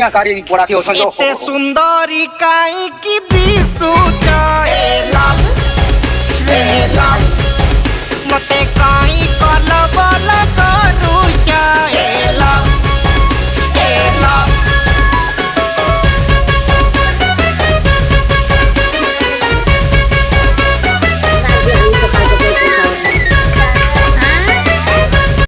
दुनिया कारी बड़ा की ओसन एते सुंदरी काई की दिसु लाल मते काई कल बल